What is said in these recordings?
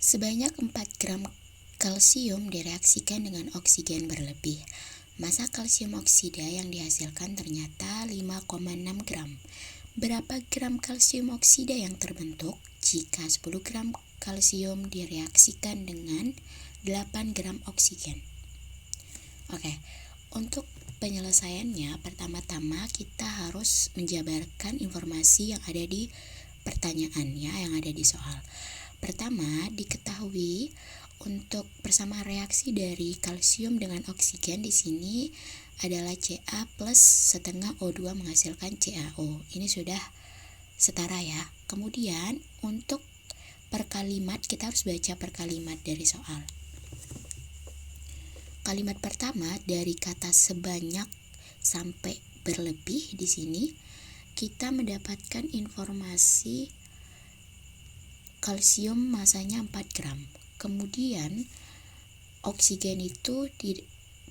Sebanyak 4 gram kalsium direaksikan dengan oksigen berlebih. Massa kalsium oksida yang dihasilkan ternyata 5,6 gram. Berapa gram kalsium oksida yang terbentuk jika 10 gram kalsium direaksikan dengan 8 gram oksigen? Oke, untuk penyelesaiannya pertama-tama kita harus menjabarkan informasi yang ada di pertanyaannya, yang ada di soal. Pertama, diketahui untuk persamaan reaksi dari kalsium dengan oksigen di sini adalah Ca plus setengah O2 menghasilkan CaO. Ini sudah setara ya. Kemudian untuk per kalimat kita harus baca per kalimat dari soal. Kalimat pertama dari kata sebanyak sampai berlebih di sini kita mendapatkan informasi kalsium masanya 4 gram. Kemudian oksigen itu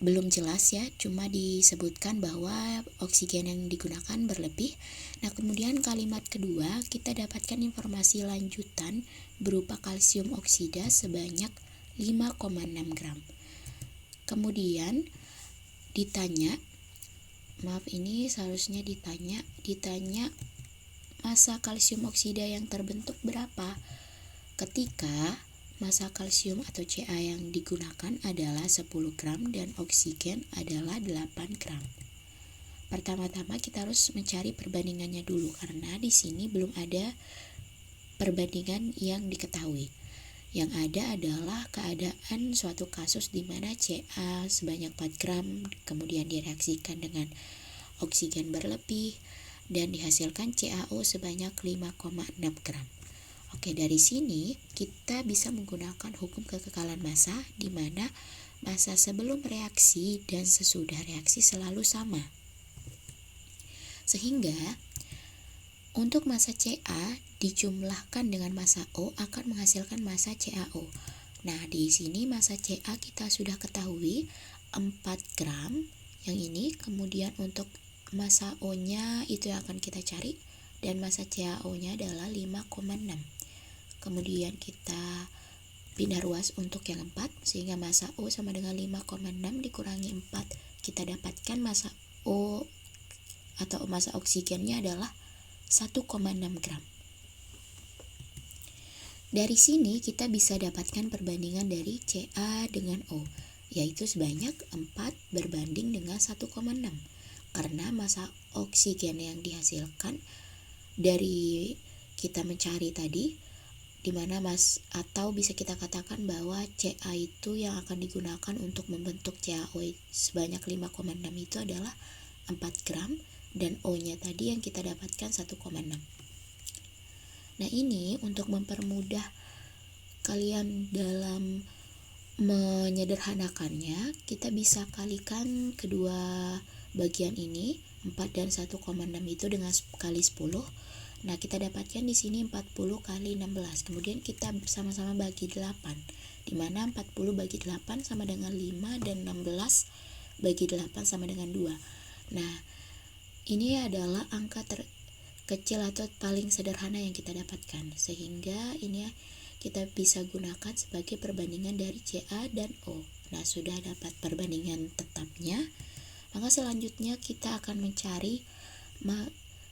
belum jelas ya, cuma disebutkan bahwa oksigen yang digunakan berlebih. Nah, kemudian kalimat kedua kita dapatkan informasi lanjutan berupa kalsium oksida sebanyak 5,6 gram. Kemudian ditanya, ini seharusnya ditanya massa kalsium oksida yang terbentuk berapa ketika massa kalsium atau Ca yang digunakan adalah 10 gram dan oksigen adalah 8 gram. Pertama-tama kita harus mencari perbandingannya dulu karena di sini belum ada perbandingan yang diketahui. Yang ada adalah keadaan suatu kasus di mana Ca sebanyak 4 gram kemudian direaksikan dengan oksigen berlebih dan dihasilkan CaO sebanyak 5,6 gram. Oke, dari sini kita bisa menggunakan hukum kekekalan massa di mana massa sebelum reaksi dan sesudah reaksi selalu sama. Sehingga untuk massa Ca dijumlahkan dengan massa O akan menghasilkan massa CaO. Nah, di sini massa Ca kita sudah ketahui 4 gram yang ini, kemudian untuk massa O-nya itu yang akan kita cari dan massa CaO-nya adalah 5,6. Kemudian kita pindah ruas untuk yang 4 sehingga massa O sama dengan 5,6 dikurangi 4. Kita dapatkan massa O atau massa oksigennya adalah 1,6 gram. Dari sini kita bisa dapatkan perbandingan dari Ca dengan O, yaitu sebanyak 4 berbanding dengan 1,6. Karena massa oksigen yang dihasilkan dari kita mencari tadi dimana atau bisa kita katakan bahwa Ca itu yang akan digunakan untuk membentuk CaO sebanyak 5,6 itu adalah 4 gram dan O-nya tadi yang kita dapatkan 1,6. Nah, ini untuk mempermudah kalian dalam menyederhanakannya, kita bisa kalikan kedua bagian ini 4 dan 1,6 itu dengan kali 10. Nah, kita dapatkan di sini 40 kali 16. Kemudian kita sama-sama bagi 8. Di mana 40 bagi 8 sama dengan 5 dan 16 bagi 8 sama dengan 2. Nah, ini adalah angka terkecil atau paling sederhana yang kita dapatkan. Sehingga ini kita bisa gunakan sebagai perbandingan dari Ca dan O. Nah, sudah dapat perbandingan tetapnya. Maka selanjutnya kita akan mencari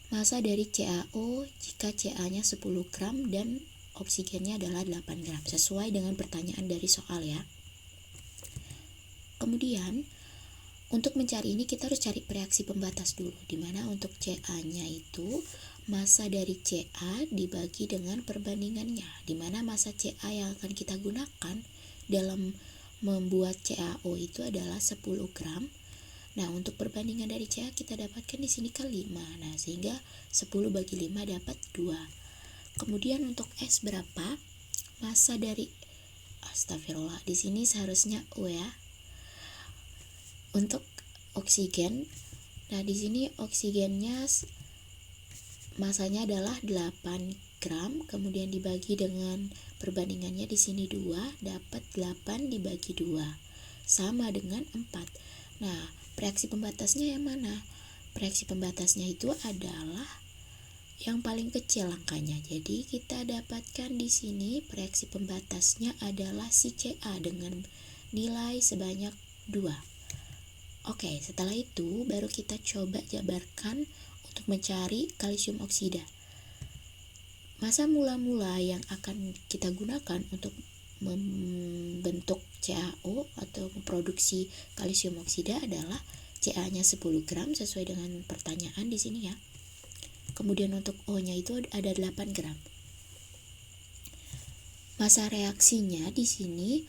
massa dari CaO jika Ca-nya 10 gram dan oksigennya adalah 8 gram sesuai dengan pertanyaan dari soal ya. Kemudian untuk mencari ini kita harus cari reaksi pembatas dulu, dimana untuk Ca-nya itu massa dari Ca dibagi dengan perbandingannya, dimana massa Ca yang akan kita gunakan dalam membuat CaO itu adalah 10 gram. Nah, untuk perbandingan dari Ca kita dapatkan di sini kan 5. Nah, sehingga 10 bagi 5 dapat 2. Kemudian untuk S berapa? Massa dari astagfirullah, di sini seharusnya O ya. Untuk oksigen, nah di sini oksigennya masanya adalah 8 gram, kemudian dibagi dengan perbandingannya di sini 2, dapat 8 dibagi 2 sama dengan 4. Nah, reaksi pembatasnya yang mana? Reaksi pembatasnya itu adalah yang paling kecil angkanya. Jadi kita dapatkan di sini reaksi pembatasnya adalah si Ca dengan nilai sebanyak 2. Oke, setelah itu baru kita coba jabarkan untuk mencari kalsium oksida. Masa mula-mula yang akan kita gunakan untuk membentuk CaO atau memproduksi kalsium oksida adalah Ca-nya 10 gram sesuai dengan pertanyaan di sini ya. Kemudian untuk O-nya itu ada 8 gram. Masa reaksinya di sini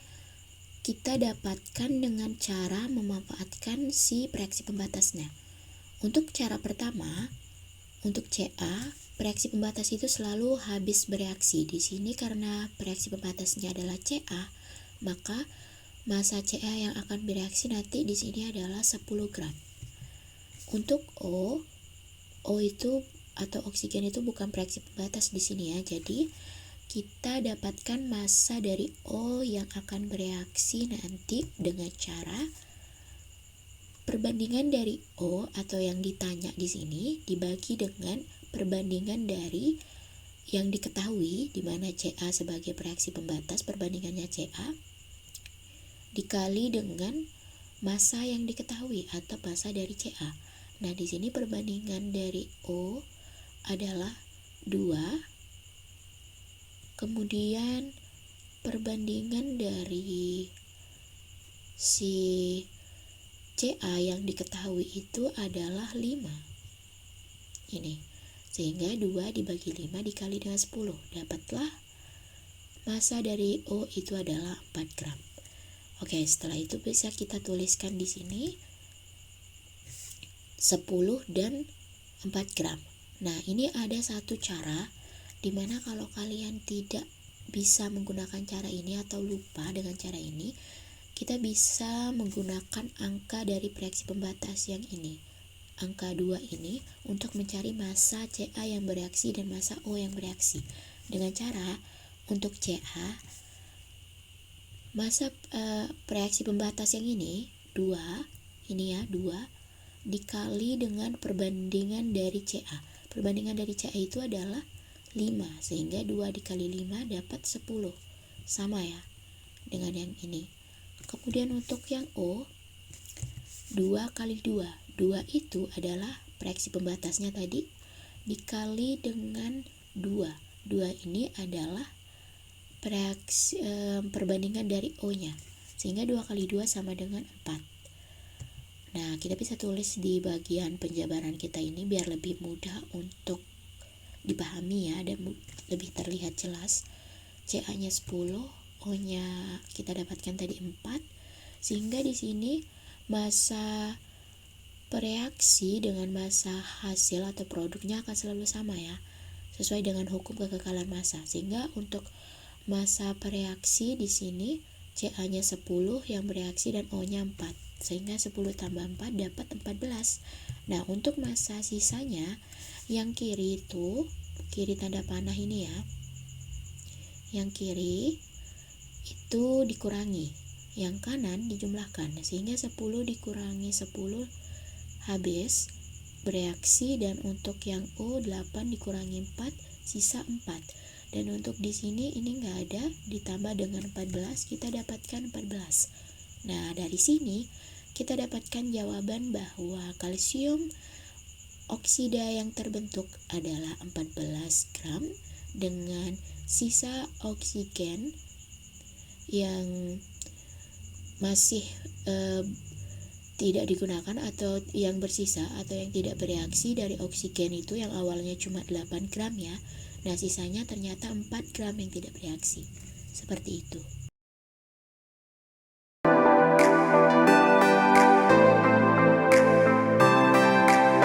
kita dapatkan dengan cara memanfaatkan si reaksi pembatasnya. Untuk cara pertama, untuk Ca, reaksi pembatas itu selalu habis bereaksi. Di sini karena reaksi pembatasnya adalah Ca, maka masa Ca yang akan bereaksi nanti di sini adalah 10 gram. Untuk O itu atau oksigen itu bukan reaksi pembatas di sini ya. Jadi kita dapatkan massa dari O yang akan bereaksi nanti dengan cara perbandingan dari O atau yang ditanya di sini dibagi dengan perbandingan dari yang diketahui, di mana Ca sebagai reaksi pembatas perbandingannya Ca dikali dengan massa yang diketahui atau massa dari Ca. Nah, di sini perbandingan dari O adalah 2. Kemudian perbandingan dari si Ca yang diketahui itu adalah 5. Ini. Sehingga 2 dibagi 5 dikali dengan 10. Dapatlah massa dari O itu adalah 4 gram. Oke, setelah itu bisa kita tuliskan di sini 10 dan 4 gram. Nah, ini ada satu cara dimana kalau kalian tidak bisa menggunakan cara ini atau lupa dengan cara ini, kita bisa menggunakan angka dari reaksi pembatas yang ini, angka 2 ini, untuk mencari massa Ca yang bereaksi dan massa O yang bereaksi. Dengan cara untuk Ca, massa reaksi pembatas yang ini 2, ini ya 2 dikali dengan perbandingan dari Ca. Perbandingan dari Ca itu adalah 5, sehingga 2 dikali 5 dapat 10. Sama ya dengan yang ini. Kemudian untuk yang O, 2 kali 2. 2 itu adalah reaksi pembatasnya tadi dikali dengan 2. 2 ini adalah reaksi, perbandingan dari O-nya. Sehingga 2 kali 2 sama dengan 4. Nah, kita bisa tulis di bagian penjabaran kita ini biar lebih mudah untuk dipahami ya dan lebih terlihat jelas. Ca-nya 10, O-nya kita dapatkan tadi 4, sehingga di sini massa bereaksi dengan massa hasil atau produknya akan selalu sama ya, sesuai dengan hukum kekekalan massa. Sehingga untuk massa bereaksi di sini Ca-nya 10 yang bereaksi dan O-nya 4, sehingga 10 tambah 4 dapat 14. Nah, untuk massa sisanya yang kiri itu, kiri tanda panah ini ya, yang kiri itu dikurangi, yang kanan dijumlahkan, sehingga 10 dikurangi 10 habis bereaksi, dan untuk yang O 8 dikurangi 4 sisa 4, dan untuk di sini ini nggak ada, ditambah dengan 14 kita dapatkan 14. Nah, dari sini kita dapatkan jawaban bahwa kalsium oksida yang terbentuk adalah 14 gram dengan sisa oksigen yang masih tidak digunakan atau yang bersisa atau yang tidak bereaksi dari oksigen itu yang awalnya cuma 8 gram ya. Nah, sisanya ternyata 4 gram yang tidak bereaksi. Seperti itu.